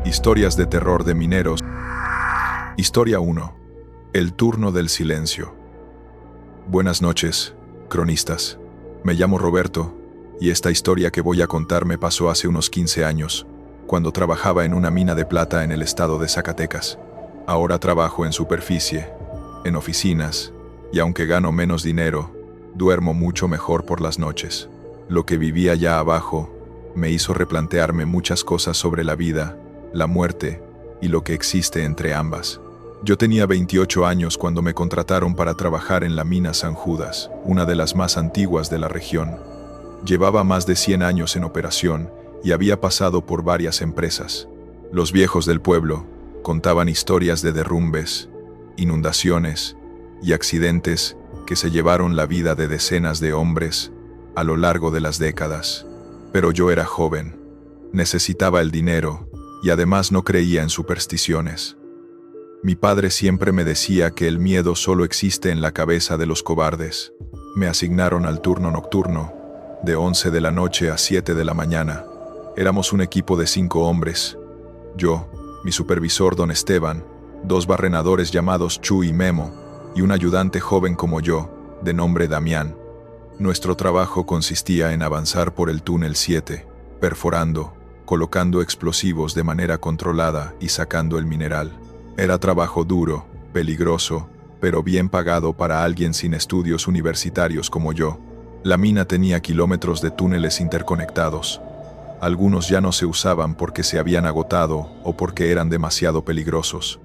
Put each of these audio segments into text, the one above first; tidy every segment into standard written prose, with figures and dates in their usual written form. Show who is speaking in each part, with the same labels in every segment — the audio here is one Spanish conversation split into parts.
Speaker 1: Historias de terror de mineros. Historia 1. El turno del silencio. Buenas noches, cronistas. Me llamo Roberto, y esta historia que voy a contar me pasó hace unos 15 años, cuando trabajaba en una mina de plata en el estado de Zacatecas. Ahora trabajo en superficie, en oficinas, y aunque gano menos dinero, duermo mucho mejor por las noches. Lo que vivía allá abajo me hizo replantearme muchas cosas sobre la vida, la muerte y lo que existe entre ambas. Yo tenía 28 años cuando me contrataron para trabajar en la mina San Judas, una de las más antiguas de la región. Llevaba más de 100 años en operación y había pasado por varias empresas. Los viejos del pueblo contaban historias de derrumbes, inundaciones y accidentes que se llevaron la vida de decenas de hombres a lo largo de las décadas. Pero yo era joven, necesitaba el dinero y además no creía en supersticiones. Mi padre siempre me decía que el miedo solo existe en la cabeza de los cobardes. Me asignaron al turno nocturno, de 11 de la noche a 7 de la mañana. Éramos un equipo de 5 hombres. Yo, mi supervisor don Esteban, 2 barrenadores llamados Chu y Memo, y un ayudante joven como yo, de nombre Damián. Nuestro trabajo consistía en avanzar por el túnel 7, perforando, colocando explosivos de manera controlada y sacando el mineral. Era trabajo duro, peligroso, pero bien pagado para alguien sin estudios universitarios como yo. La mina tenía kilómetros de túneles interconectados. Algunos ya no se usaban porque se habían agotado o porque eran demasiado peligrosos.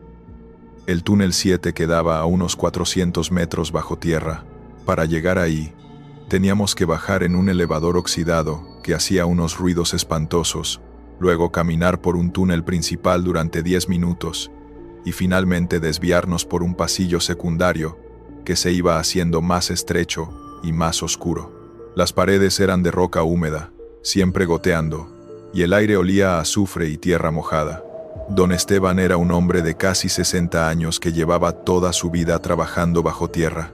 Speaker 1: El túnel 7 quedaba a unos 400 metros bajo tierra. Para llegar ahí, teníamos que bajar en un elevador oxidado que hacía unos ruidos espantosos, luego caminar por un túnel principal durante 10 minutos y finalmente desviarnos por un pasillo secundario que se iba haciendo más estrecho y más oscuro. Las paredes eran de roca húmeda, siempre goteando, y el aire olía a azufre y tierra mojada. Don Esteban era un hombre de casi 60 años que llevaba toda su vida trabajando bajo tierra.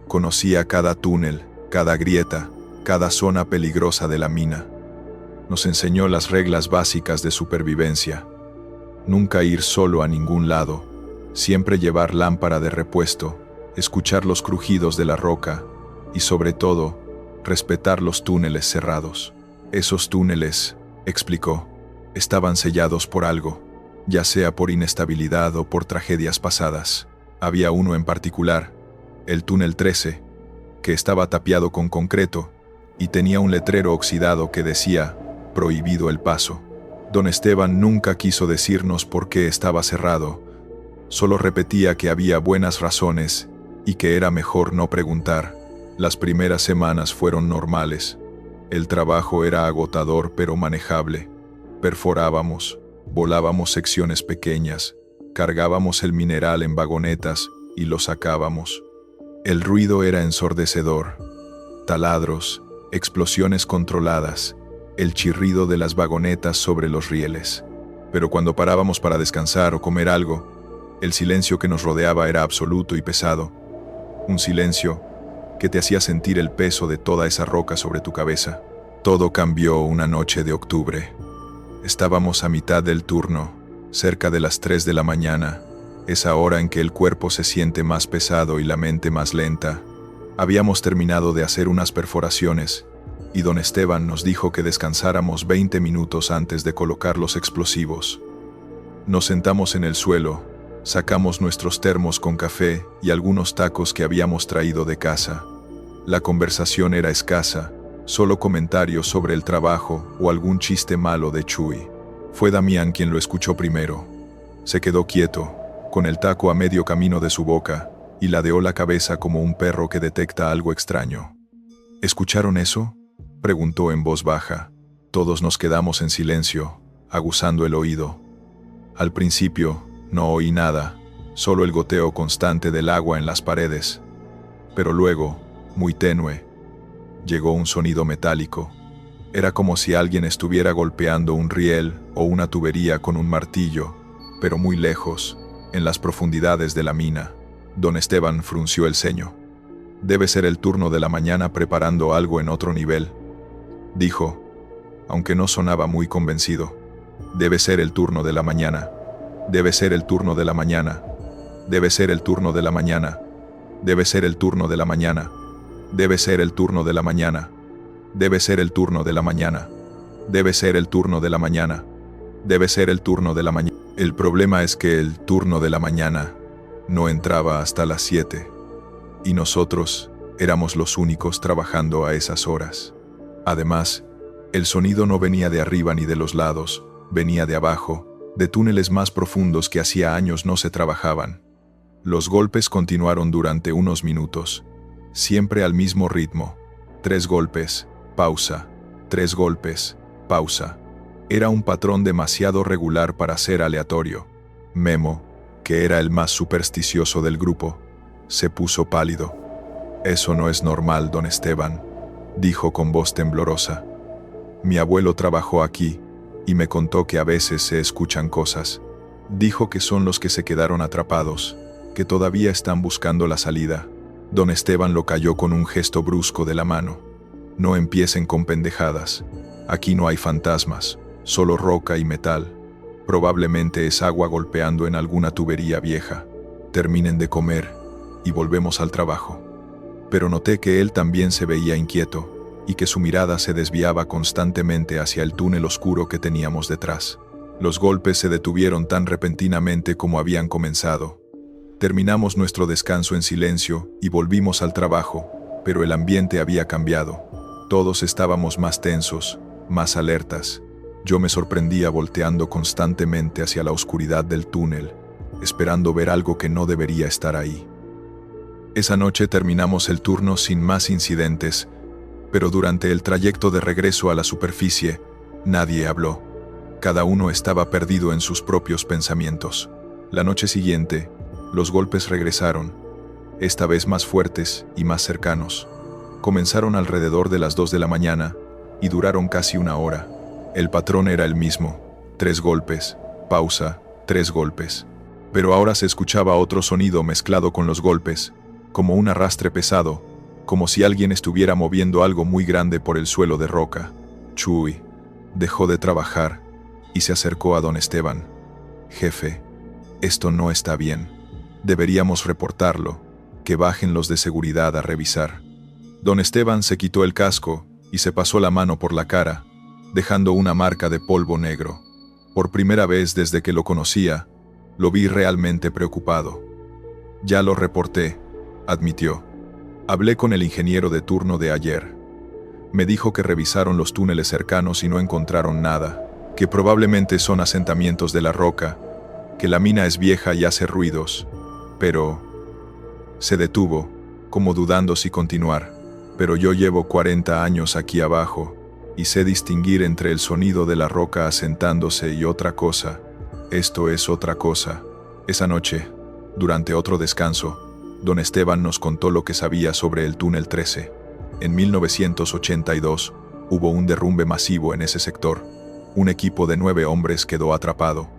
Speaker 1: Conocía cada túnel, cada grieta, cada zona peligrosa de la mina. Nos enseñó las reglas básicas de supervivencia. Nunca ir solo a ningún lado, siempre llevar lámpara de repuesto, escuchar los crujidos de la roca y, sobre todo, respetar los túneles cerrados. Esos túneles, explicó, estaban sellados por algo, ya sea por inestabilidad o por tragedias pasadas. Había uno en particular, el túnel 13, que estaba tapiado con concreto y tenía un letrero oxidado que decía «Prohibido el paso». Don Esteban nunca quiso decirnos por qué estaba cerrado, solo repetía que había buenas razones y que era mejor no preguntar. Las primeras semanas fueron normales. El trabajo era agotador pero manejable. Perforábamos, volábamos secciones pequeñas, cargábamos el mineral en vagonetas y lo sacábamos. El ruido era ensordecedor. Taladros, explosiones controladas, el chirrido de las vagonetas sobre los rieles. Pero cuando parábamos para descansar o comer algo, el silencio que nos rodeaba era absoluto y pesado. Un silencio que te hacía sentir el peso de toda esa roca sobre tu cabeza. Todo cambió una noche de octubre. Estábamos a mitad del turno, cerca de las 3 de la mañana, esa hora en que el cuerpo se siente más pesado y la mente más lenta. Habíamos terminado de hacer unas perforaciones, y don Esteban nos dijo que descansáramos 20 minutos antes de colocar los explosivos. Nos sentamos en el suelo, sacamos nuestros termos con café y algunos tacos que habíamos traído de casa. La conversación era escasa, solo comentarios sobre el trabajo o algún chiste malo de Chuy. Fue Damián quien lo escuchó primero. Se quedó quieto, con el taco a medio camino de su boca, y ladeó la cabeza como un perro que detecta algo extraño. ¿Escucharon eso?, preguntó en voz baja. Todos nos quedamos en silencio, aguzando el oído. Al principio, no oí nada, solo el goteo constante del agua en las paredes. Pero luego, muy tenue, llegó un sonido metálico. Era como si alguien estuviera golpeando un riel o una tubería con un martillo, pero muy lejos, en las profundidades de la mina. Don Esteban frunció el ceño. Debe ser el turno de la mañana preparando algo en otro nivel, dijo, aunque no sonaba muy convencido. Debe ser el turno de la mañana. Debe ser el turno de la mañana. Debe ser el turno de la mañana. Debe ser el turno de la mañana. Debe ser el turno de la mañana. Debe ser el turno de la mañana. Debe ser el turno de la mañana. Debe ser el turno de la mañana. El problema es que el turno de la mañana no entraba hasta las 7. Y nosotros éramos los únicos trabajando a esas horas. Además, el sonido no venía de arriba ni de los lados, venía de abajo, de túneles más profundos que hacía años no se trabajaban. Los golpes continuaron durante unos minutos, siempre al mismo ritmo. 3 golpes, pausa, 3 golpes, pausa. Era un patrón demasiado regular para ser aleatorio. Memo, que era el más supersticioso del grupo, se puso pálido. «Eso no es normal, don Esteban», dijo con voz temblorosa. «Mi abuelo trabajó aquí y me contó que a veces se escuchan cosas. Dijo que son los que se quedaron atrapados, que todavía están buscando la salida». Don Esteban lo calló con un gesto brusco de la mano. «No empiecen con pendejadas. Aquí no hay fantasmas, solo roca y metal. Probablemente es agua golpeando en alguna tubería vieja. Terminen de comer y volvemos al trabajo». Pero noté que él también se veía inquieto y que su mirada se desviaba constantemente hacia el túnel oscuro que teníamos detrás. Los golpes se detuvieron tan repentinamente como habían comenzado. Terminamos nuestro descanso en silencio y volvimos al trabajo, pero el ambiente había cambiado. Todos estábamos más tensos, más alertas. Yo me sorprendía volteando constantemente hacia la oscuridad del túnel, esperando ver algo que no debería estar ahí. Esa noche terminamos el turno sin más incidentes, pero durante el trayecto de regreso a la superficie, nadie habló. Cada uno estaba perdido en sus propios pensamientos. La noche siguiente, los golpes regresaron, esta vez más fuertes y más cercanos. Comenzaron alrededor de las 2 de la mañana y duraron casi 1 hora. El patrón era el mismo: 3 golpes, pausa, 3 golpes. Pero ahora se escuchaba otro sonido mezclado con los golpes, como un arrastre pesado, como si alguien estuviera moviendo algo muy grande por el suelo de roca. Chuy dejó de trabajar y se acercó a don Esteban. «Jefe, esto no está bien. Deberíamos reportarlo, que bajen los de seguridad a revisar». Don Esteban se quitó el casco y se pasó la mano por la cara, dejando una marca de polvo negro. Por primera vez desde que lo conocía, lo vi realmente preocupado. «Ya lo reporté», admitió. «Hablé con el ingeniero de turno de ayer. Me dijo que revisaron los túneles cercanos y no encontraron nada, que probablemente son asentamientos de la roca, que la mina es vieja y hace ruidos, pero...». Se detuvo, como dudando si continuar. «Pero yo llevo 40 años aquí abajo, y sé distinguir entre el sonido de la roca asentándose y otra cosa. Esto es otra cosa». Esa noche, durante otro descanso, don Esteban nos contó lo que sabía sobre el túnel 13. En 1982 hubo un derrumbe masivo en ese sector. Un equipo de 9 hombres quedó atrapado.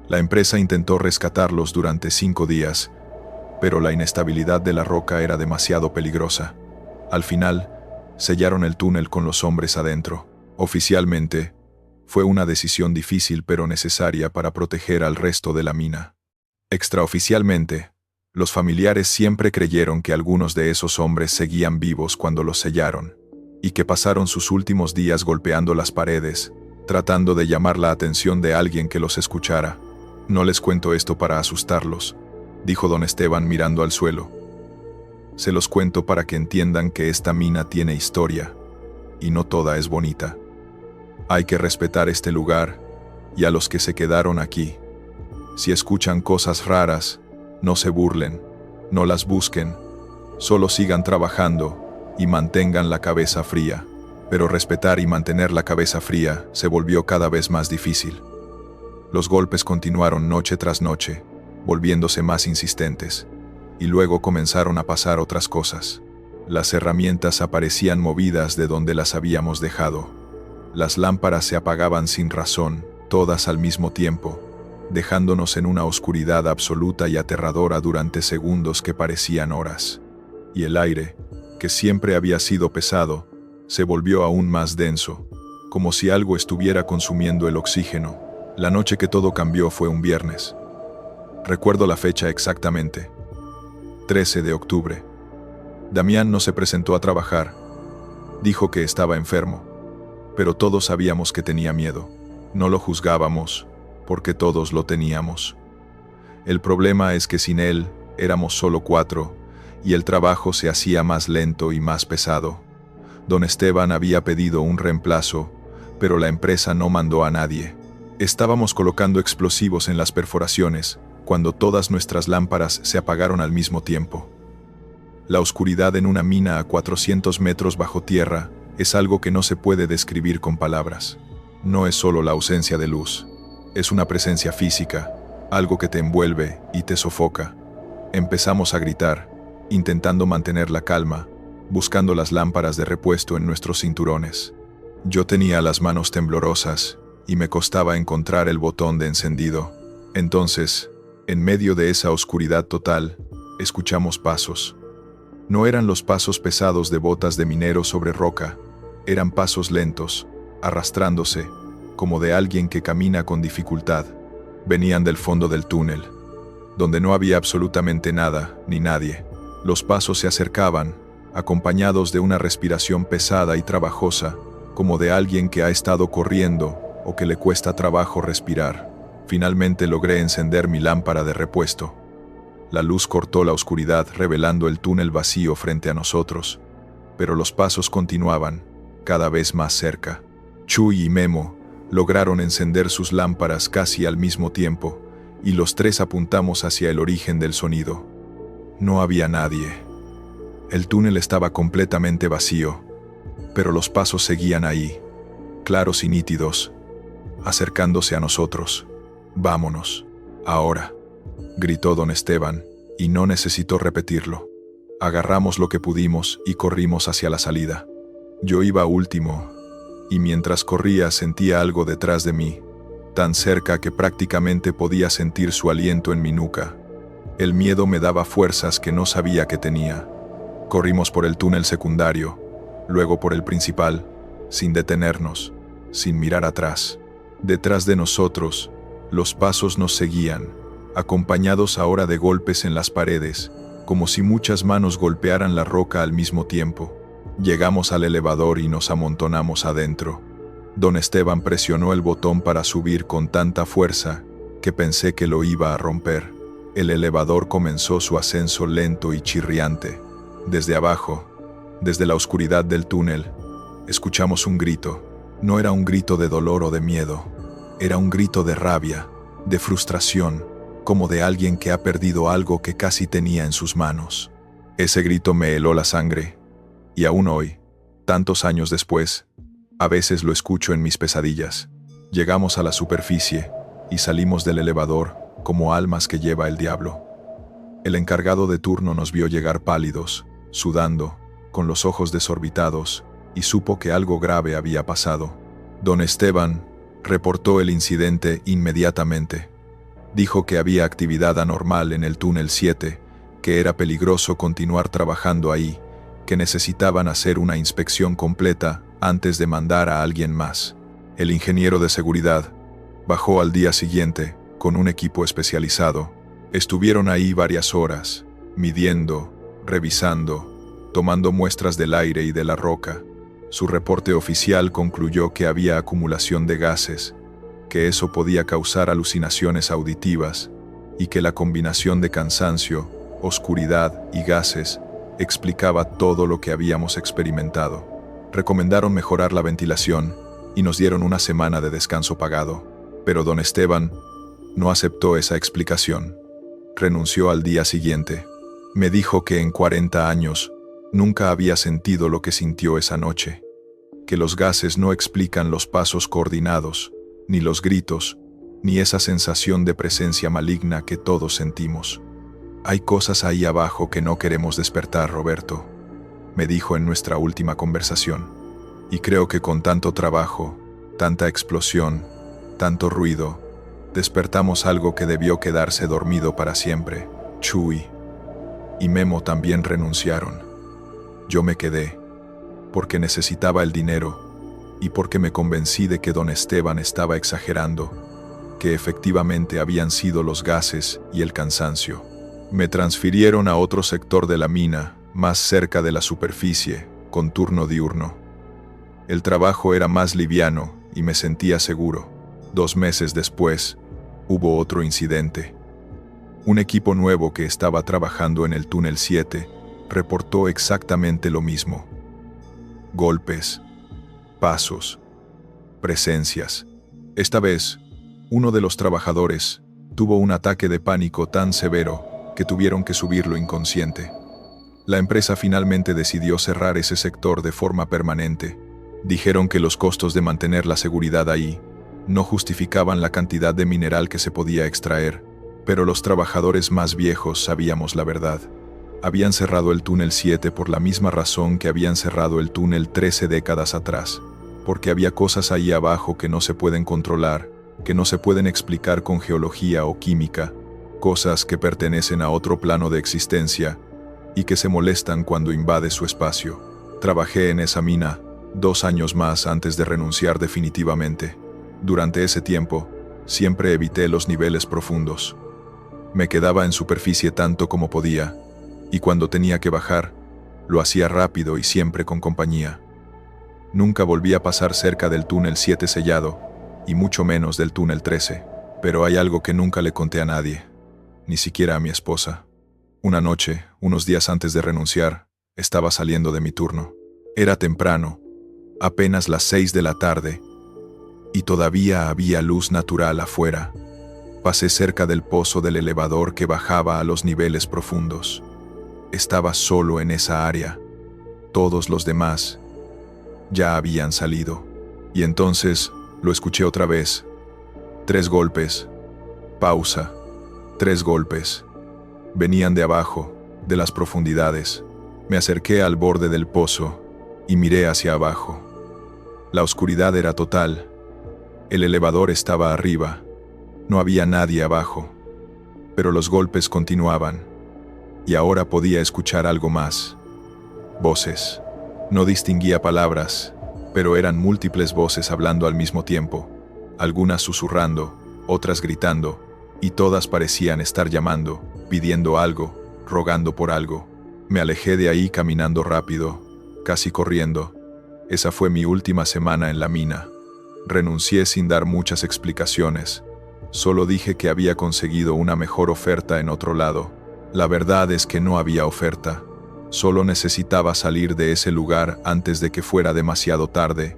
Speaker 1: La empresa intentó rescatarlos durante 5 días, pero la inestabilidad de la roca era demasiado peligrosa. Al final, sellaron el túnel con los hombres adentro. Oficialmente, fue una decisión difícil pero necesaria para proteger al resto de la mina. Extraoficialmente, los familiares siempre creyeron que algunos de esos hombres seguían vivos cuando los sellaron, y que pasaron sus últimos días golpeando las paredes, tratando de llamar la atención de alguien que los escuchara. «No les cuento esto para asustarlos», dijo don Esteban mirando al suelo. «Se los cuento para que entiendan que esta mina tiene historia, y no toda es bonita. Hay que respetar este lugar y a los que se quedaron aquí. Si escuchan cosas raras, no se burlen, no las busquen, solo sigan trabajando y mantengan la cabeza fría». Pero respetar y mantener la cabeza fría se volvió cada vez más difícil. Los golpes continuaron noche tras noche, volviéndose más insistentes, y luego comenzaron a pasar otras cosas. Las herramientas aparecían movidas de donde las habíamos dejado. Las lámparas se apagaban sin razón, todas al mismo tiempo, dejándonos en una oscuridad absoluta y aterradora durante segundos que parecían horas. Y el aire, que siempre había sido pesado, se volvió aún más denso, como si algo estuviera consumiendo el oxígeno. La noche que todo cambió fue un viernes. Recuerdo la fecha exactamente. 13 de octubre. Damián no se presentó a trabajar. Dijo que estaba enfermo, pero todos sabíamos que tenía miedo. No lo juzgábamos, porque todos lo teníamos. El problema es que sin él éramos solo 4, y el trabajo se hacía más lento y más pesado. Don Esteban había pedido un reemplazo, pero la empresa no mandó a nadie. Estábamos colocando explosivos en las perforaciones, cuando todas nuestras lámparas se apagaron al mismo tiempo. La oscuridad en una mina a 400 metros bajo tierra es algo que no se puede describir con palabras. No es solo la ausencia de luz, es una presencia física, algo que te envuelve y te sofoca. Empezamos a gritar, intentando mantener la calma, buscando las lámparas de repuesto en nuestros cinturones. Yo tenía las manos temblorosas y me costaba encontrar el botón de encendido. Entonces, en medio de esa oscuridad total, escuchamos pasos. No eran los pasos pesados de botas de minero sobre roca, eran pasos lentos, arrastrándose, como de alguien que camina con dificultad. Venían del fondo del túnel, donde no había absolutamente nada ni nadie. Los pasos se acercaban, acompañados de una respiración pesada y trabajosa, como de alguien que ha estado corriendo o que le cuesta trabajo respirar. Finalmente logré encender mi lámpara de repuesto. La luz cortó la oscuridad, revelando el túnel vacío frente a nosotros, pero los pasos continuaban, cada vez más cerca. Chuy y Memo lograron encender sus lámparas casi al mismo tiempo, y los 3 apuntamos hacia el origen del sonido. No había nadie. El túnel estaba completamente vacío, pero los pasos seguían ahí, claros y nítidos, acercándose a nosotros. «Vámonos, ahora», gritó don Esteban, y no necesitó repetirlo. Agarramos lo que pudimos y corrimos hacia la salida. Yo iba último, y mientras corría sentía algo detrás de mí, tan cerca que prácticamente podía sentir su aliento en mi nuca. El miedo me daba fuerzas que no sabía que tenía. Corrimos por el túnel secundario, luego por el principal, sin detenernos, sin mirar atrás. Detrás de nosotros, los pasos nos seguían, acompañados ahora de golpes en las paredes, como si muchas manos golpearan la roca al mismo tiempo. Llegamos al elevador y nos amontonamos adentro. Don Esteban presionó el botón para subir con tanta fuerza que pensé que lo iba a romper. El elevador comenzó su ascenso lento y chirriante. Desde abajo, desde la oscuridad del túnel, escuchamos un grito. No era un grito de dolor o de miedo, era un grito de rabia, de frustración, como de alguien que ha perdido algo que casi tenía en sus manos. Ese grito me heló la sangre, y aún hoy, tantos años después, a veces lo escucho en mis pesadillas. Llegamos a la superficie y salimos del elevador como almas que lleva el diablo. El encargado de turno nos vio llegar pálidos, sudando, con los ojos desorbitados, y supo que algo grave había pasado. Don Esteban reportó el incidente inmediatamente. Dijo que había actividad anormal en el túnel 7, que era peligroso continuar trabajando ahí, que necesitaban hacer una inspección completa antes de mandar a alguien más. El ingeniero de seguridad bajó al día siguiente con un equipo especializado. Estuvieron ahí varias horas, midiendo, revisando, tomando muestras del aire y de la roca. Su reporte oficial concluyó que había acumulación de gases, que eso podía causar alucinaciones auditivas y que la combinación de cansancio, oscuridad y gases explicaba todo lo que habíamos experimentado. Recomendaron mejorar la ventilación y nos dieron una semana de descanso pagado, pero don Esteban no aceptó esa explicación. Renunció al día siguiente. Me dijo que en 40 años nunca había sentido lo que sintió esa noche, que los gases no explican los pasos coordinados, ni los gritos, ni esa sensación de presencia maligna que todos sentimos. Hay cosas ahí abajo que no queremos despertar, Roberto, me dijo en nuestra última conversación. Y creo que con tanto trabajo, tanta explosión, tanto ruido, despertamos algo que debió quedarse dormido para siempre. Chuy y Memo también renunciaron. Yo me quedé, porque necesitaba el dinero y porque me convencí de que don Esteban estaba exagerando. que efectivamente habían sido los gases y el cansancio. Me transfirieron a otro sector de la mina, más cerca de la superficie, con turno diurno. El trabajo era más liviano y me sentía seguro. 2 meses después, hubo otro incidente. Un equipo nuevo que estaba trabajando en el túnel 7 reportó exactamente lo mismo. Golpes, pasos, presencias. Esta vez, uno de los trabajadores tuvo un ataque de pánico tan severo que tuvieron que subirlo inconsciente. La empresa finalmente decidió cerrar ese sector de forma permanente. Dijeron que los costos de mantener la seguridad ahí no justificaban la cantidad de mineral que se podía extraer, pero los trabajadores más viejos sabíamos la verdad. Habían cerrado el túnel 7 por la misma razón que habían cerrado el túnel 13 décadas atrás, porque había cosas ahí abajo que no se pueden controlar, que no se pueden explicar con geología o química, cosas que pertenecen a otro plano de existencia y que se molestan cuando invades su espacio. Trabajé en esa mina 2 años más antes de renunciar definitivamente. Durante ese tiempo, siempre evité los niveles profundos. Me quedaba en superficie tanto como podía, y cuando tenía que bajar, lo hacía rápido y siempre con compañía. Nunca volví a pasar cerca del túnel 7 sellado, y mucho menos del túnel 13, pero hay algo que nunca le conté a nadie, ni siquiera a mi esposa. Una noche, unos días antes de renunciar, estaba saliendo de mi turno. Era temprano, apenas las 6 de la tarde, y todavía había luz natural afuera. Pasé cerca del pozo del elevador que bajaba a los niveles profundos. Estaba solo en esa área. Todos los demás ya habían salido. Y entonces lo escuché otra vez. 3 golpes. Pausa. 3 golpes. Venían de abajo, de las profundidades. Me acerqué al borde del pozo y miré hacia abajo. La oscuridad era total. El elevador estaba arriba. No había nadie abajo. Pero los golpes continuaban. Y ahora podía escuchar algo más. Voces. No distinguía palabras, pero eran múltiples voces hablando al mismo tiempo, algunas susurrando, otras gritando, y todas parecían estar llamando, pidiendo algo, rogando por algo. Me alejé de ahí caminando rápido, casi corriendo. Esa fue mi última semana en la mina. Renuncié sin dar muchas explicaciones. Solo dije que había conseguido una mejor oferta en otro lado. La verdad es que no había oferta. Solo necesitaba salir de ese lugar antes de que fuera demasiado tarde,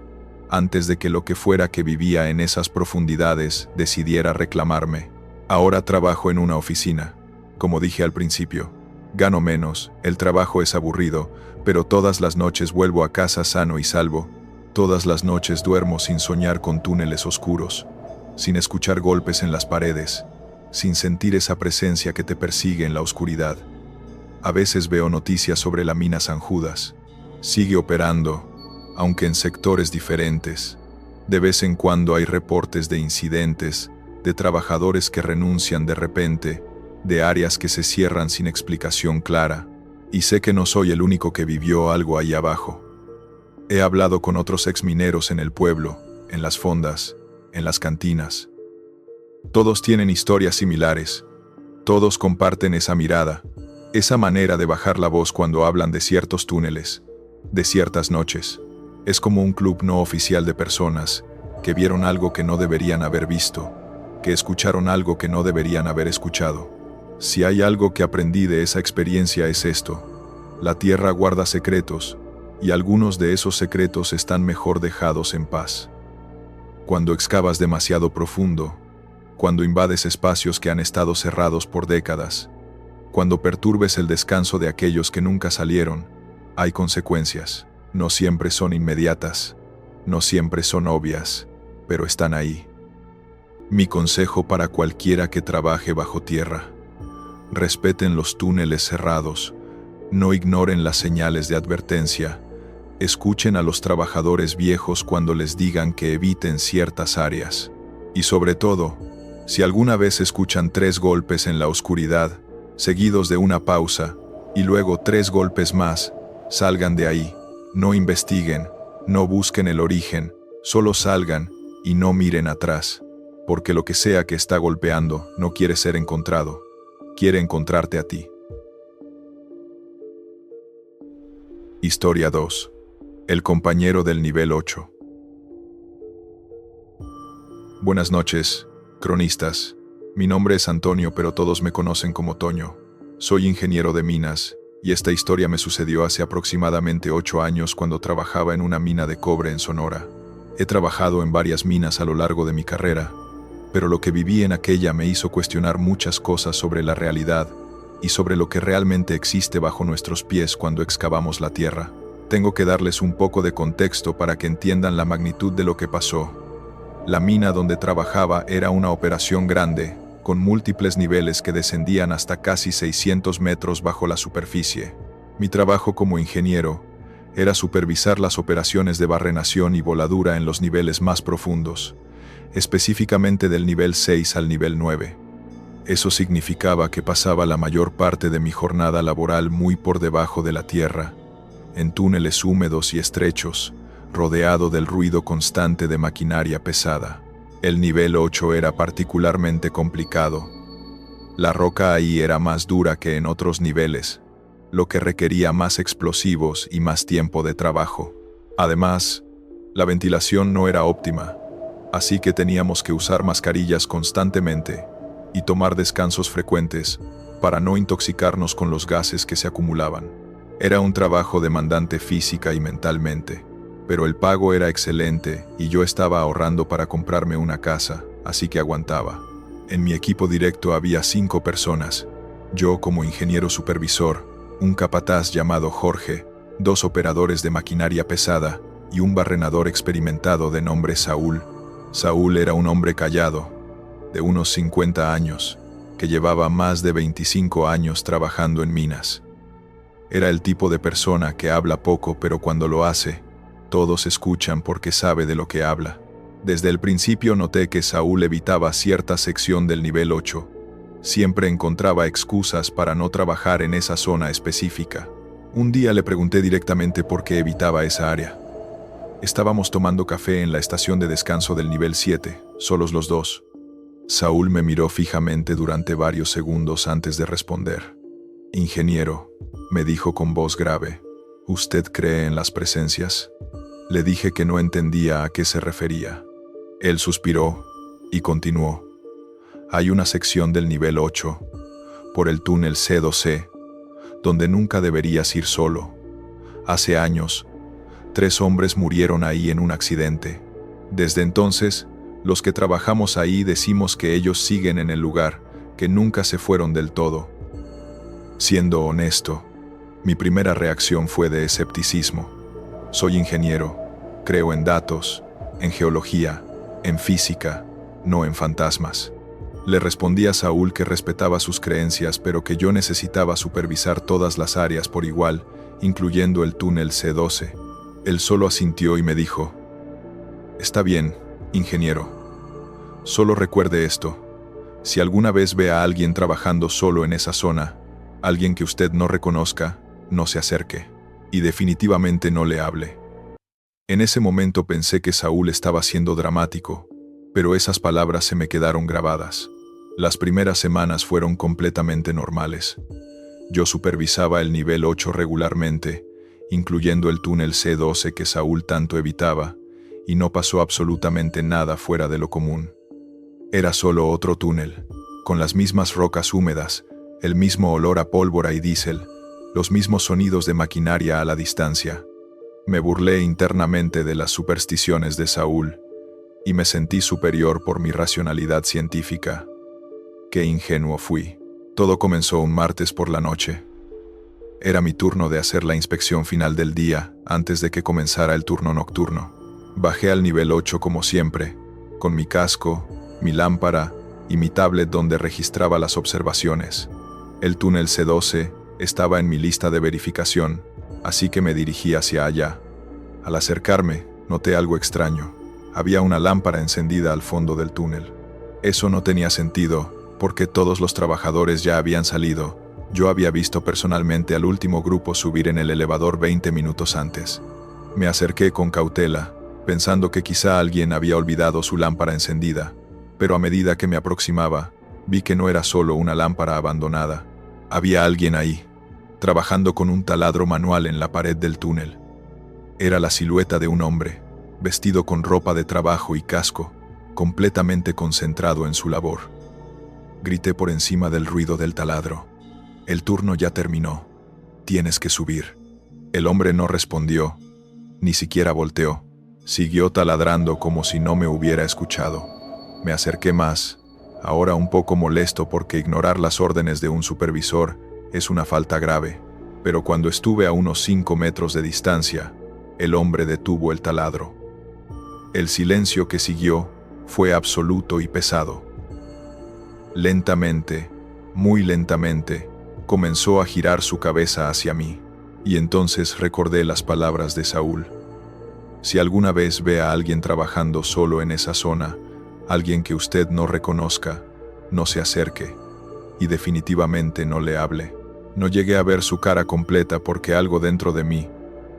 Speaker 1: antes de que lo que fuera que vivía en esas profundidades decidiera reclamarme. Ahora trabajo en una oficina. Como dije al principio, gano menos, el trabajo es aburrido, pero todas las noches vuelvo a casa sano y salvo. Todas las noches duermo sin soñar con túneles oscuros, sin escuchar golpes en las paredes, sin sentir esa presencia que te persigue en la oscuridad. A veces veo noticias sobre la mina San Judas. Sigue operando, aunque en sectores diferentes. De vez en cuando hay reportes de incidentes, de trabajadores que renuncian de repente, de áreas que se cierran sin explicación clara. Y sé que no soy el único que vivió algo ahí abajo. He hablado con otros exmineros en el pueblo, en las fondas, en las cantinas. Todos tienen historias similares. Todos comparten esa mirada, esa manera de bajar la voz cuando hablan de ciertos túneles, de ciertas noches. Es como un club no oficial de personas que vieron algo que no deberían haber visto, que escucharon algo que no deberían haber escuchado. Si hay algo que aprendí de esa experiencia es esto: la tierra guarda secretos, y algunos de esos secretos están mejor dejados en paz. Cuando excavas demasiado profundo, cuando invades espacios que han estado cerrados por décadas, cuando perturbes el descanso de aquellos que nunca salieron, hay consecuencias. No siempre son inmediatas, no siempre son obvias, pero están ahí. Mi consejo para cualquiera que trabaje bajo tierra: respeten los túneles cerrados, no ignoren las señales de advertencia, escuchen a los trabajadores viejos cuando les digan que eviten ciertas áreas. Y sobre todo, si alguna vez escuchan 3 golpes en la oscuridad, seguidos de una pausa, y luego 3 golpes más, salgan de ahí, no investiguen, no busquen el origen, solo salgan y no miren atrás. porque lo que sea que está golpeando no quiere ser encontrado, quiere encontrarte a ti. Historia 2. El compañero del nivel 8. Buenas noches, cronistas. Mi nombre es Antonio, pero todos me conocen como Toño. Soy ingeniero de minas, y esta historia me sucedió hace aproximadamente 8 años cuando trabajaba en una mina de cobre en Sonora. He trabajado en varias minas a lo largo de mi carrera, pero lo que viví en aquella me hizo cuestionar muchas cosas sobre la realidad y sobre lo que realmente existe bajo nuestros pies cuando excavamos la tierra. Tengo que darles un poco de contexto para que entiendan la magnitud de lo que pasó. La mina donde trabajaba era una operación grande, con múltiples niveles que descendían hasta casi 600 metros bajo la superficie. Mi trabajo como ingeniero era supervisar las operaciones de barrenación y voladura en los niveles más profundos, específicamente del nivel 6 al nivel 9. Eso significaba que pasaba la mayor parte de mi jornada laboral muy por debajo de la tierra, en túneles húmedos y estrechos, rodeado del ruido constante de maquinaria pesada. El nivel 8 era particularmente complicado. La roca ahí era más dura que en otros niveles, lo que requería más explosivos y más tiempo de trabajo. Además, la ventilación no era óptima, así que teníamos que usar mascarillas constantemente y tomar descansos frecuentes para no intoxicarnos con los gases que se acumulaban. Era un trabajo demandante física y mentalmente, pero el pago era excelente y yo estaba ahorrando para comprarme una casa, así que aguantaba. En mi equipo directo había 5 personas, yo como ingeniero supervisor, un capataz llamado Jorge, 2 operadores de maquinaria pesada y un barrenador experimentado de nombre Saúl. Saúl era un hombre callado, de unos 50 años, que llevaba más de 25 años trabajando en minas. Era el tipo de persona que habla poco, pero cuando lo hace, todos escuchan porque sabe de lo que habla. Desde el principio noté que Saúl evitaba cierta sección del nivel 8. Siempre encontraba excusas para no trabajar en esa zona específica. Un día le pregunté directamente por qué evitaba esa área. Estábamos tomando café en la estación de descanso del nivel 7, solos los dos. Saúl me miró fijamente durante varios segundos antes de responder. «Ingeniero», me dijo con voz grave, «¿usted cree en las presencias?». Le dije que no entendía a qué se refería. Él suspiró y continuó. «Hay una sección del nivel 8, por el túnel C2C, donde nunca deberías ir solo. Hace años, 3 hombres murieron ahí en un accidente. Desde entonces, los que trabajamos ahí decimos que ellos siguen en el lugar, que nunca se fueron del todo». Siendo honesto, mi primera reacción fue de escepticismo. Soy ingeniero, creo en datos, en geología, en física, no en fantasmas. Le respondí a Saúl que respetaba sus creencias, pero que yo necesitaba supervisar todas las áreas por igual, incluyendo el túnel C12. Él solo asintió y me dijo: «Está bien, ingeniero. Solo recuerde esto. Si alguna vez ve a alguien trabajando solo en esa zona, alguien que usted no reconozca, no se acerque, y definitivamente no le hable». En ese momento pensé que Saúl estaba siendo dramático, pero esas palabras se me quedaron grabadas. Las primeras semanas fueron completamente normales. Yo supervisaba el nivel 8 regularmente, incluyendo el túnel C12 que Saúl tanto evitaba, y no pasó absolutamente nada fuera de lo común. Era solo otro túnel, con las mismas rocas húmedas, el mismo olor a pólvora y diésel, los mismos sonidos de maquinaria a la distancia. Me burlé internamente de las supersticiones de Saúl, y me sentí superior por mi racionalidad científica. Qué ingenuo fui. Todo comenzó un martes por la noche. Era mi turno de hacer la inspección final del día, antes de que comenzara el turno nocturno. Bajé al nivel 8 como siempre, con mi casco, mi lámpara y mi tablet donde registraba las observaciones. El túnel C12 estaba en mi lista de verificación, así que me dirigí hacia allá. Al acercarme, noté algo extraño. Había una lámpara encendida al fondo del túnel. Eso no tenía sentido, porque todos los trabajadores ya habían salido. Yo había visto personalmente al último grupo subir en el elevador 20 minutos antes. Me acerqué con cautela, pensando que quizá alguien había olvidado su lámpara encendida, pero a medida que me aproximaba, vi que no era solo una lámpara abandonada. Había alguien ahí, trabajando con un taladro manual en la pared del túnel. Era la silueta de un hombre, vestido con ropa de trabajo y casco, completamente concentrado en su labor. Grité por encima del ruido del taladro. El turno ya terminó. Tienes que subir. El hombre no respondió, ni siquiera volteó. Siguió taladrando como si no me hubiera escuchado. Me acerqué más, ahora un poco molesto porque ignorar las órdenes de un supervisor es una falta grave, pero cuando estuve a unos 5 metros de distancia, el hombre detuvo el taladro. El silencio que siguió fue absoluto y pesado. Lentamente, muy lentamente, comenzó a girar su cabeza hacia mí, y entonces recordé las palabras de Saúl. Si alguna vez ve a alguien trabajando solo en esa zona, alguien que usted no reconozca, no se acerque, y definitivamente no le hable. No llegué a ver su cara completa porque algo dentro de mí,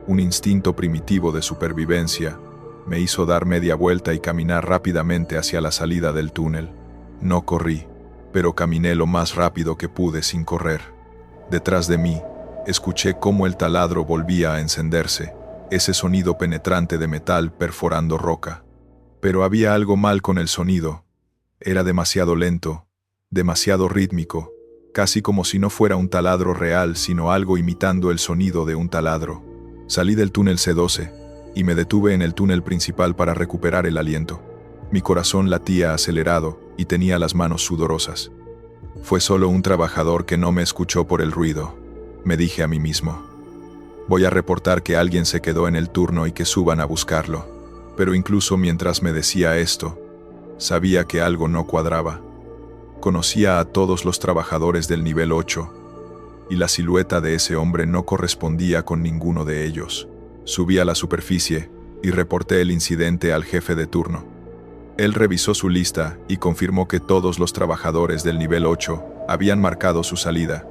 Speaker 1: un instinto primitivo de supervivencia, me hizo dar media vuelta y caminar rápidamente hacia la salida del túnel. No corrí, pero caminé lo más rápido que pude sin correr. Detrás de mí, escuché cómo el taladro volvía a encenderse, ese sonido penetrante de metal perforando roca. Pero había algo mal con el sonido. Era demasiado lento, demasiado rítmico, casi como si no fuera un taladro real, sino algo imitando el sonido de un taladro. Salí del túnel C12 y me detuve en el túnel principal para recuperar el aliento. Mi corazón latía acelerado y tenía las manos sudorosas. Fue solo un trabajador que no me escuchó por el ruido, me dije a mí mismo. Voy a reportar que alguien se quedó en el turno y que suban a buscarlo. Pero incluso mientras me decía esto, sabía que algo no cuadraba. Conocía a todos los trabajadores del nivel 8, y la silueta de ese hombre no correspondía con ninguno de ellos. Subí a la superficie y reporté el incidente al jefe de turno. Él revisó su lista y confirmó que todos los trabajadores del nivel 8 habían marcado su salida.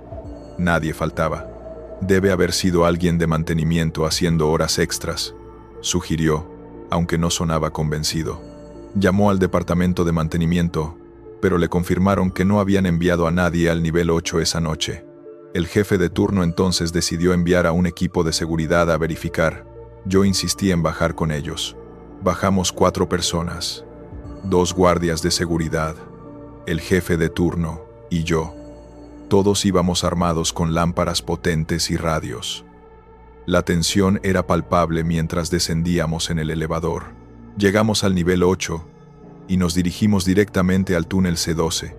Speaker 1: Nadie faltaba. Debe haber sido alguien de mantenimiento haciendo horas extras, sugirió, aunque no sonaba convencido. Llamó al departamento de mantenimiento, pero le confirmaron que no habían enviado a nadie al nivel 8 esa noche. El jefe de turno entonces decidió enviar a un equipo de seguridad a verificar. Yo insistí en bajar con ellos. Bajamos 4 personas, 2 guardias de seguridad, el jefe de turno y yo. Todos íbamos armados con lámparas potentes y radios. La tensión era palpable mientras descendíamos en el elevador. Llegamos al nivel 8 y nos dirigimos directamente al túnel C12.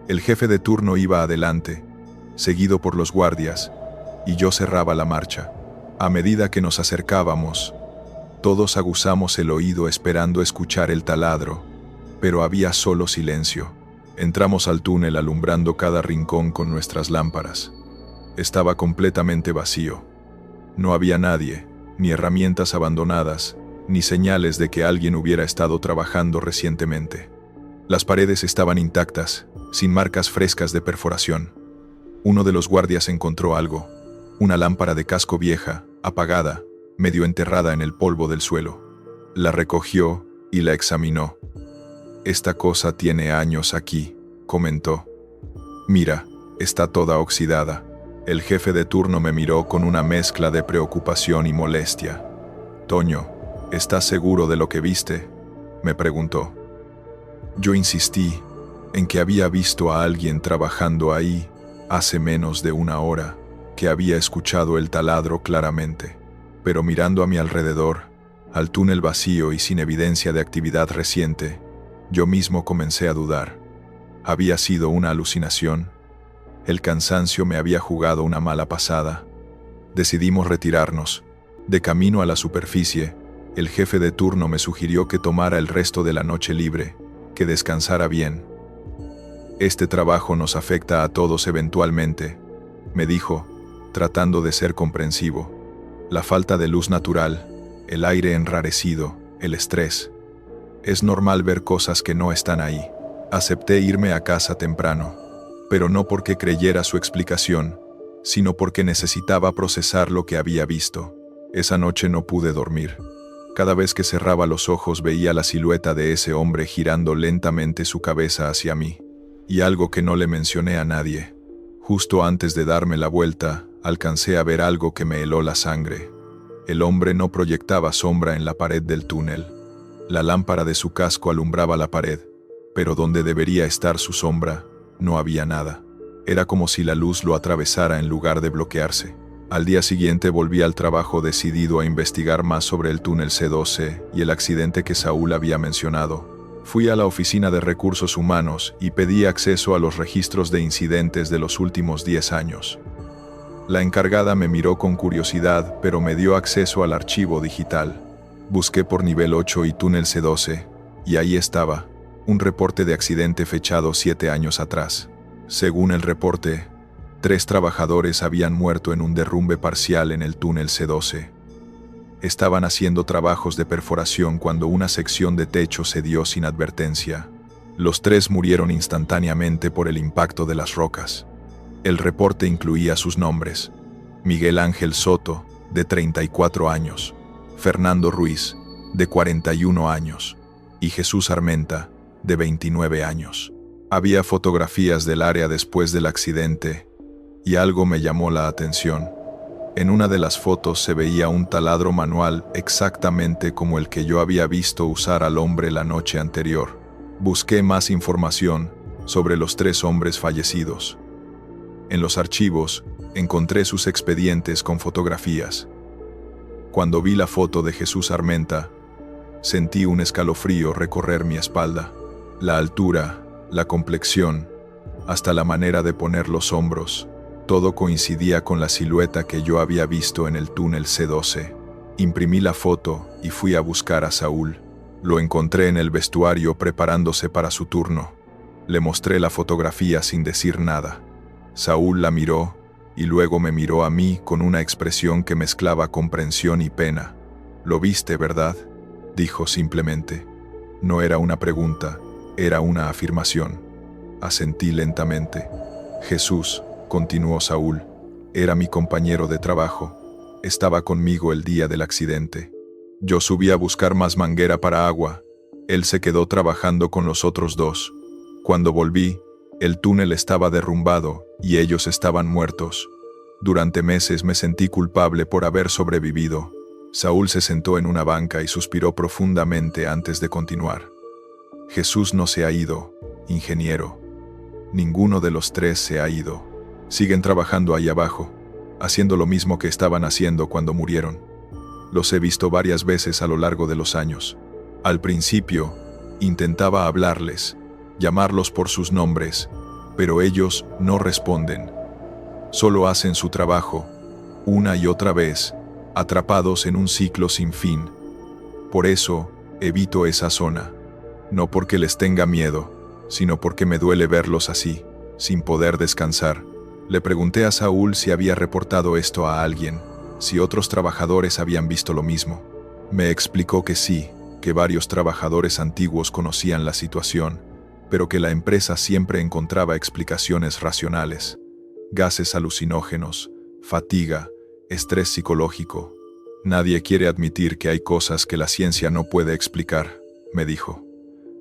Speaker 1: El jefe de turno iba adelante, seguido por los guardias, y yo cerraba la marcha. A medida que nos acercábamos, todos aguzamos el oído esperando escuchar el taladro, pero había solo silencio. Entramos al túnel alumbrando cada rincón con nuestras lámparas. Estaba completamente vacío. No había nadie, ni herramientas abandonadas, ni señales de que alguien hubiera estado trabajando recientemente. Las paredes estaban intactas, sin marcas frescas de perforación. Uno de los guardias encontró algo, una lámpara de casco vieja, apagada, medio enterrada en el polvo del suelo. La recogió y la examinó. «Esta cosa tiene años aquí», comentó. «Mira, está toda oxidada». El jefe de turno me miró con una mezcla de preocupación y molestia. «Toño, ¿estás seguro de lo que viste?», me preguntó. Yo insistí en que había visto a alguien trabajando ahí hace menos de una hora, que había escuchado el taladro claramente. Pero mirando a mi alrededor, al túnel vacío y sin evidencia de actividad reciente, yo mismo comencé a dudar. ¿Había sido una alucinación? ¿El cansancio me había jugado una mala pasada? Decidimos retirarnos. De camino a la superficie, el jefe de turno me sugirió que tomara el resto de la noche libre, que descansara bien. «Este trabajo nos afecta a todos eventualmente», me dijo, tratando de ser comprensivo. «La falta de luz natural, el aire enrarecido, el estrés. Es normal ver cosas que no están ahí». Acepté irme a casa temprano, pero no porque creyera su explicación, sino porque necesitaba procesar lo que había visto. Esa noche no pude dormir. Cada vez que cerraba los ojos veía la silueta de ese hombre girando lentamente su cabeza hacia mí. Y algo que no le mencioné a nadie. Justo antes de darme la vuelta, alcancé a ver algo que me heló la sangre. El hombre no proyectaba sombra en la pared del túnel. La lámpara de su casco alumbraba la pared, pero donde debería estar su sombra, no había nada. Era como si la luz lo atravesara en lugar de bloquearse. Al día siguiente volví al trabajo decidido a investigar más sobre el túnel C12 y el accidente que Saúl había mencionado. Fui a la oficina de recursos humanos y pedí acceso a los registros de incidentes de los últimos 10 años. La encargada me miró con curiosidad, pero me dio acceso al archivo digital. Busqué por nivel 8 y túnel C12, y ahí estaba, un reporte de accidente fechado 7 años atrás. Según el reporte, 3 trabajadores habían muerto en un derrumbe parcial en el túnel C12. Estaban haciendo trabajos de perforación cuando una sección de techo cedió sin advertencia. Los 3 murieron instantáneamente por el impacto de las rocas. El reporte incluía sus nombres: Miguel Ángel Soto, de 34 años, Fernando Ruiz, de 41 años, y Jesús Armenta, de 29 años. Había fotografías del área después del accidente, y algo me llamó la atención. En una de las fotos se veía un taladro manual exactamente como el que yo había visto usar al hombre la noche anterior. Busqué más información sobre los 3 hombres fallecidos. En los archivos encontré sus expedientes con fotografías. Cuando vi la foto de Jesús Armenta, sentí un escalofrío recorrer mi espalda. La altura, la complexión, hasta la manera de poner los hombros, todo coincidía con la silueta que yo había visto en el túnel C12. Imprimí la foto y fui a buscar a Saúl. Lo encontré en el vestuario preparándose para su turno. Le mostré la fotografía sin decir nada. Saúl la miró y luego me miró a mí con una expresión que mezclaba comprensión y pena. «¿Lo viste, verdad?», dijo simplemente. No era una pregunta, era una afirmación. Asentí lentamente. «Jesús», continuó Saúl, «era mi compañero de trabajo. Estaba conmigo el día del accidente. Yo subí a buscar más manguera para agua. Él se quedó trabajando con los otros 2. Cuando volví, el túnel estaba derrumbado y ellos estaban muertos. Durante meses me sentí culpable por haber sobrevivido». Saúl se sentó en una banca y suspiró profundamente antes de continuar. «Jesús no se ha ido, ingeniero. Ninguno de los 3 se ha ido. Siguen trabajando ahí abajo, haciendo lo mismo que estaban haciendo cuando murieron. Los he visto varias veces a lo largo de los años. Al principio, intentaba hablarles, llamarlos por sus nombres, pero ellos no responden. Solo hacen su trabajo, una y otra vez, atrapados en un ciclo sin fin. Por eso, evito esa zona. No porque les tenga miedo, sino porque me duele verlos así, sin poder descansar». Le pregunté a Saúl si había reportado esto a alguien, si otros trabajadores habían visto lo mismo. Me explicó que sí, que varios trabajadores antiguos conocían la situación, pero que la empresa siempre encontraba explicaciones racionales. Gases alucinógenos, fatiga, estrés psicológico. «Nadie quiere admitir que hay cosas que la ciencia no puede explicar», me dijo.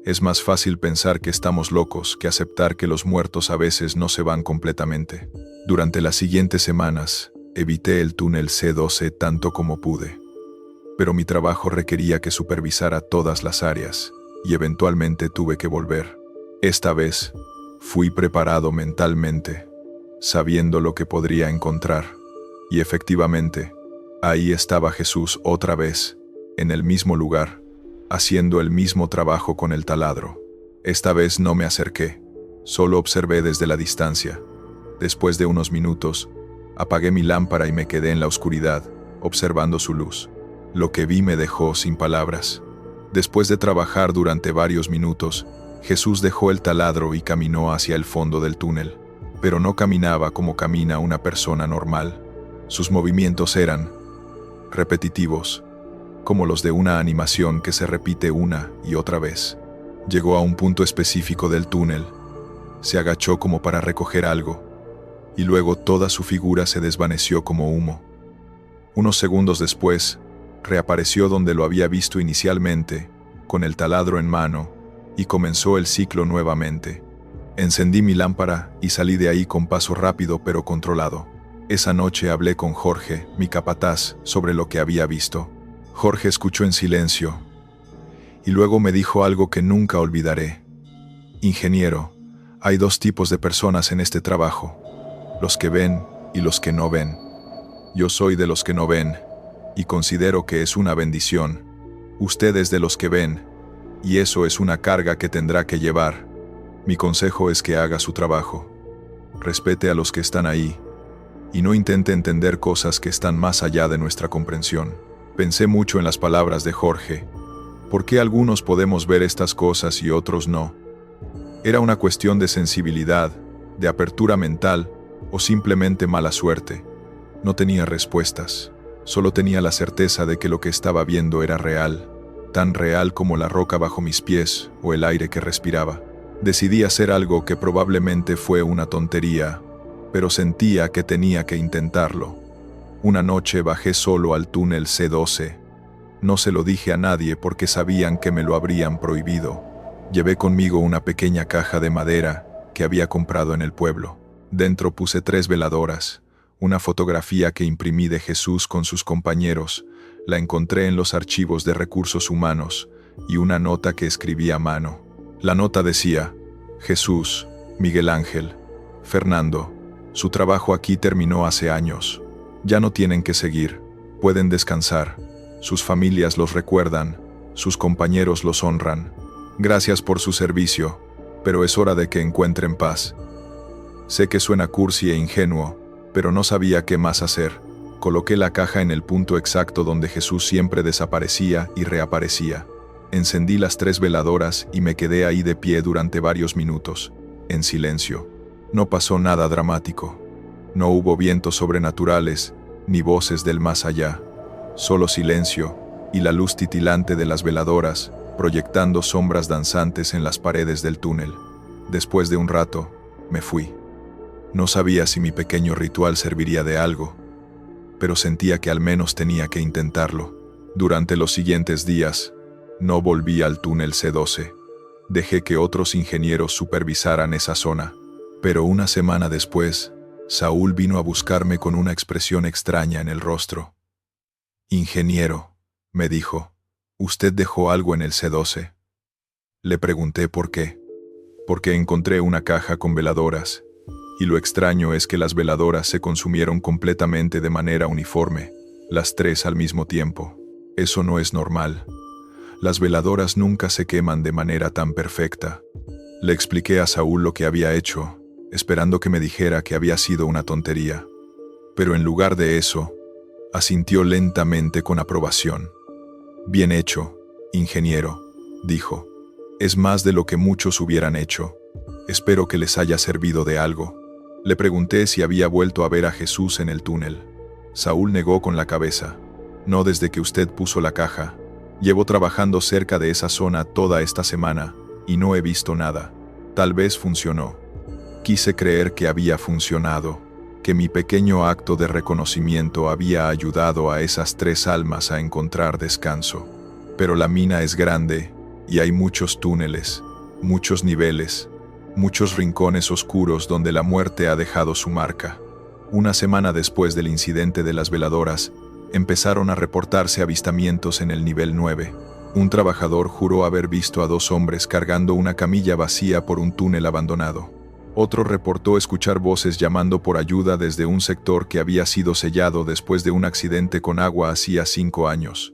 Speaker 1: «Es más fácil pensar que estamos locos que aceptar que los muertos a veces no se van completamente». Durante las siguientes semanas, evité el túnel C12 tanto como pude. Pero mi trabajo requería que supervisara todas las áreas, y eventualmente tuve que volver. Esta vez, fui preparado mentalmente, sabiendo lo que podría encontrar. Y efectivamente, ahí estaba Jesús otra vez, en el mismo lugar, haciendo el mismo trabajo con el taladro. Esta vez no me acerqué, solo observé desde la distancia. Después de unos minutos, apagué mi lámpara y me quedé en la oscuridad, observando su luz. Lo que vi me dejó sin palabras. Después de trabajar durante varios minutos, Jesús dejó el taladro y caminó hacia el fondo del túnel, pero no caminaba como camina una persona normal. Sus movimientos eran repetitivos, como los de una animación que se repite una y otra vez. Llegó a un punto específico del túnel, se agachó como para recoger algo, y luego toda su figura se desvaneció como humo. Unos segundos después, reapareció donde lo había visto inicialmente, con el taladro en mano, y comenzó el ciclo nuevamente. Encendí mi lámpara y salí de ahí con paso rápido pero controlado. Esa noche hablé con Jorge, mi capataz, sobre lo que había visto. Jorge escuchó en silencio, y luego me dijo algo que nunca olvidaré. Ingeniero, hay dos tipos de personas en este trabajo, los que ven y los que no ven. Yo soy de los que no ven, y considero que es una bendición. Usted es de los que ven, y eso es una carga que tendrá que llevar. Mi consejo es que haga su trabajo. Respete a los que están ahí, y no intente entender cosas que están más allá de nuestra comprensión. Pensé mucho en las palabras de Jorge. ¿Por qué algunos podemos ver estas cosas y otros no? ¿Era una cuestión de sensibilidad, de apertura mental, o simplemente mala suerte? No tenía respuestas. Solo tenía la certeza de que lo que estaba viendo era real, tan real como la roca bajo mis pies o el aire que respiraba. Decidí hacer algo que probablemente fue una tontería, pero sentía que tenía que intentarlo. Una noche bajé solo al túnel C12. No se lo dije a nadie porque sabían que me lo habrían prohibido. Llevé conmigo una pequeña caja de madera que había comprado en el pueblo. Dentro puse 3 veladoras, una fotografía que imprimí de Jesús con sus compañeros, la encontré en los archivos de recursos humanos, y una nota que escribí a mano. La nota decía: Jesús, Miguel Ángel, Fernando, su trabajo aquí terminó hace años. Ya no tienen que seguir, pueden descansar. Sus familias los recuerdan, sus compañeros los honran. Gracias por su servicio, pero es hora de que encuentren paz. Sé que suena cursi e ingenuo, pero no sabía qué más hacer. Coloqué la caja en el punto exacto donde Jesús siempre desaparecía y reaparecía. Encendí las 3 veladoras y me quedé ahí de pie durante varios minutos, en silencio. No pasó nada dramático. No hubo vientos sobrenaturales, ni voces del más allá. Solo silencio y la luz titilante de las veladoras, proyectando sombras danzantes en las paredes del túnel. Después de un rato, me fui. No sabía si mi pequeño ritual serviría de algo, pero sentía que al menos tenía que intentarlo. Durante los siguientes días, no volví al túnel C12. Dejé que otros ingenieros supervisaran esa zona. Pero una semana después, Saúl vino a buscarme con una expresión extraña en el rostro. «Ingeniero», me dijo, «¿usted dejó algo en el C12?» Le pregunté por qué. Porque encontré una caja con veladoras, y lo extraño es que las veladoras se consumieron completamente de manera uniforme, las 3 al mismo tiempo. Eso no es normal. Las veladoras nunca se queman de manera tan perfecta. Le expliqué a Saúl lo que había hecho, esperando que me dijera que había sido una tontería. Pero en lugar de eso, asintió lentamente con aprobación. «Bien hecho, ingeniero», dijo. «Es más de lo que muchos hubieran hecho. Espero que les haya servido de algo». Le pregunté si había vuelto a ver a Jesús en el túnel. Saúl negó con la cabeza. «No desde que usted puso la caja. Llevo trabajando cerca de esa zona toda esta semana, y no he visto nada. Tal vez funcionó». Quise creer que había funcionado, que mi pequeño acto de reconocimiento había ayudado a esas 3 almas a encontrar descanso. Pero la mina es grande, y hay muchos túneles, muchos niveles, muchos rincones oscuros donde la muerte ha dejado su marca. Una semana después del incidente de las veladoras, empezaron a reportarse avistamientos en el nivel 9. Un trabajador juró haber visto a 2 hombres cargando una camilla vacía por un túnel abandonado. Otro reportó escuchar voces llamando por ayuda desde un sector que había sido sellado después de un accidente con agua hacía 5 años.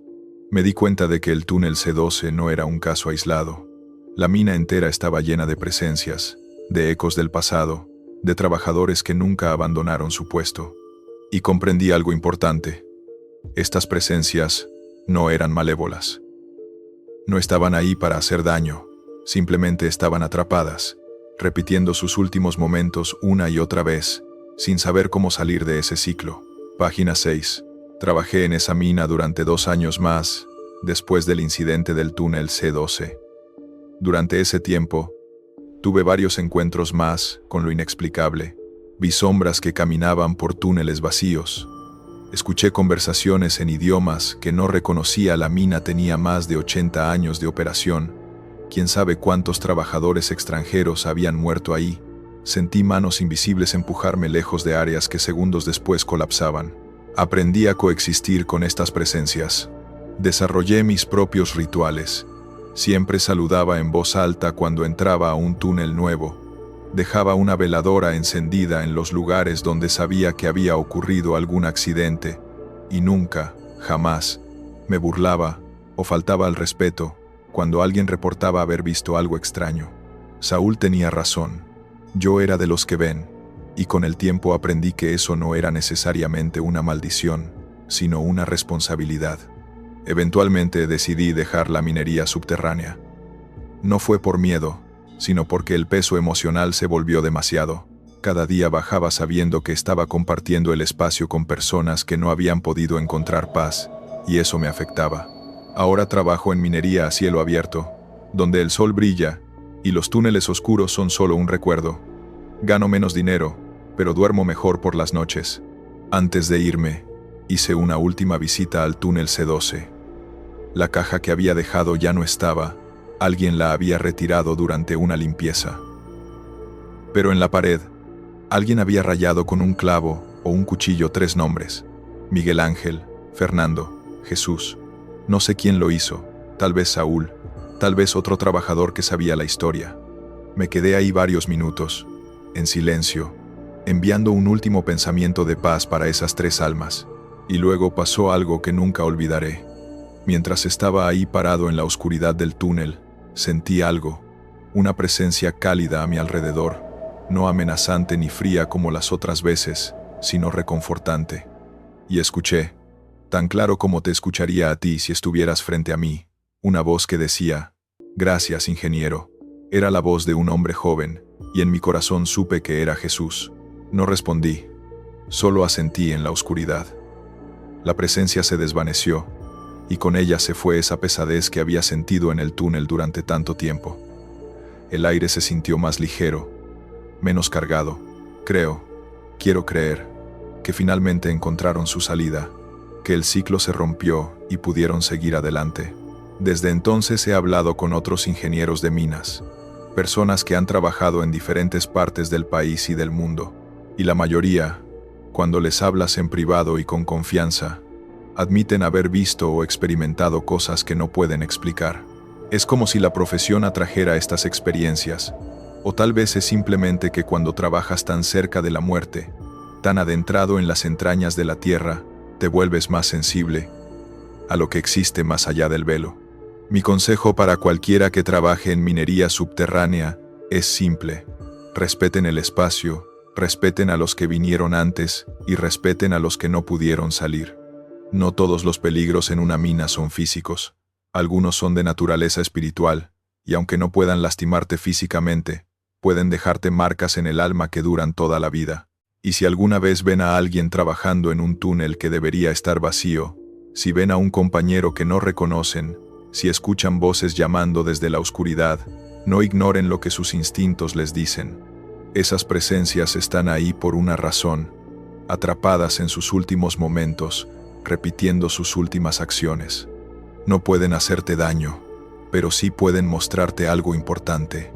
Speaker 1: Me di cuenta de que el túnel C12 no era un caso aislado. La mina entera estaba llena de presencias, de ecos del pasado, de trabajadores que nunca abandonaron su puesto. Y comprendí algo importante. Estas presencias no eran malévolas. No estaban ahí para hacer daño, simplemente estaban atrapadas, repitiendo sus últimos momentos una y otra vez, sin saber cómo salir de ese ciclo. Página 6. Trabajé en esa mina durante 2 años más, después del incidente del túnel C12. Durante ese tiempo, tuve varios encuentros más con lo inexplicable. Vi sombras que caminaban por túneles vacíos. Escuché conversaciones en idiomas que no reconocía. La mina tenía más de 80 años de operación. Quién sabe cuántos trabajadores extranjeros habían muerto ahí. Sentí manos invisibles empujarme lejos de áreas que segundos después colapsaban. Aprendí a coexistir con estas presencias. Desarrollé mis propios rituales. Siempre saludaba en voz alta cuando entraba a un túnel nuevo. Dejaba una veladora encendida en los lugares donde sabía que había ocurrido algún accidente. Y nunca, jamás, me burlaba o faltaba al respeto cuando alguien reportaba haber visto algo extraño. Saúl tenía razón. Yo era de los que ven, y con el tiempo aprendí que eso no era necesariamente una maldición, sino una responsabilidad. Eventualmente decidí dejar la minería subterránea. No fue por miedo, sino porque el peso emocional se volvió demasiado. Cada día bajaba sabiendo que estaba compartiendo el espacio con personas que no habían podido encontrar paz, y eso me afectaba. Ahora trabajo en minería a cielo abierto, donde el sol brilla, y los túneles oscuros son solo un recuerdo. Gano menos dinero, pero duermo mejor por las noches. Antes de irme, hice una última visita al túnel C12. La caja que había dejado ya no estaba. Alguien la había retirado durante una limpieza. Pero en la pared, alguien había rayado con un clavo o un cuchillo 3 nombres: Miguel Ángel, Fernando, Jesús. No sé quién lo hizo, tal vez Saúl, tal vez otro trabajador que sabía la historia. Me quedé ahí varios minutos, en silencio, enviando un último pensamiento de paz para esas 3 almas. Y luego pasó algo que nunca olvidaré. Mientras estaba ahí parado en la oscuridad del túnel, sentí algo, una presencia cálida a mi alrededor, no amenazante ni fría como las otras veces, sino reconfortante. Y escuché, tan claro como te escucharía a ti si estuvieras frente a mí, una voz que decía: «Gracias, ingeniero». Era la voz de un hombre joven, y en mi corazón supe que era Jesús. No respondí, solo asentí en la oscuridad. La presencia se desvaneció, y con ella se fue esa pesadez que había sentido en el túnel durante tanto tiempo. El aire se sintió más ligero, menos cargado. Quiero creer, que finalmente encontraron su salida, que el ciclo se rompió y pudieron seguir adelante. Desde entonces he hablado con otros ingenieros de minas, personas que han trabajado en diferentes partes del país y del mundo, y la mayoría, cuando les hablas en privado y con confianza, admiten haber visto o experimentado cosas que no pueden explicar. Es como si la profesión atrajera estas experiencias, o tal vez es simplemente que cuando trabajas tan cerca de la muerte, tan adentrado en las entrañas de la tierra, te vuelves más sensible a lo que existe más allá del velo. Mi consejo para cualquiera que trabaje en minería subterránea es simple: respeten el espacio, respeten a los que vinieron antes y respeten a los que no pudieron salir. No todos los peligros en una mina son físicos. Algunos son de naturaleza espiritual, y aunque no puedan lastimarte físicamente, pueden dejarte marcas en el alma que duran toda la vida. Y si alguna vez ven a alguien trabajando en un túnel que debería estar vacío, si ven a un compañero que no reconocen, si escuchan voces llamando desde la oscuridad, no ignoren lo que sus instintos les dicen. Esas presencias están ahí por una razón, atrapadas en sus últimos momentos, repitiendo sus últimas acciones. No pueden hacerte daño, pero sí pueden mostrarte algo importante: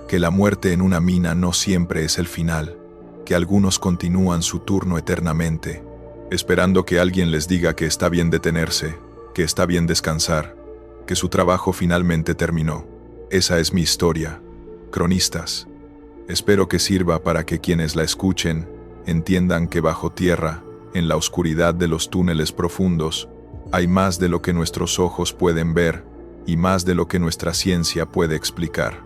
Speaker 1: que la muerte en una mina no siempre es el final, que algunos continúan su turno eternamente, esperando que alguien les diga que está bien detenerse, que está bien descansar, que su trabajo finalmente terminó. Esa es mi historia, cronistas. Espero que sirva para que quienes la escuchen entiendan que bajo tierra, en la oscuridad de los túneles profundos, hay más de lo que nuestros ojos pueden ver y más de lo que nuestra ciencia puede explicar.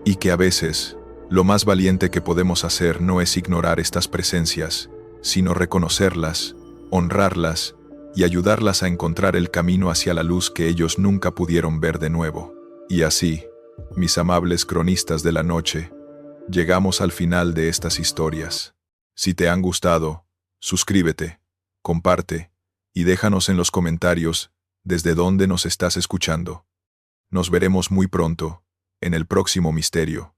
Speaker 1: Y que a veces, lo más valiente que podemos hacer no es ignorar estas presencias, sino reconocerlas, honrarlas y ayudarlas a encontrar el camino hacia la luz que ellos nunca pudieron ver de nuevo. Y así, mis amables cronistas de la noche, llegamos al final de estas historias. Si te han gustado, suscríbete, comparte y déjanos en los comentarios desde dónde nos estás escuchando. Nos veremos muy pronto, en el próximo misterio.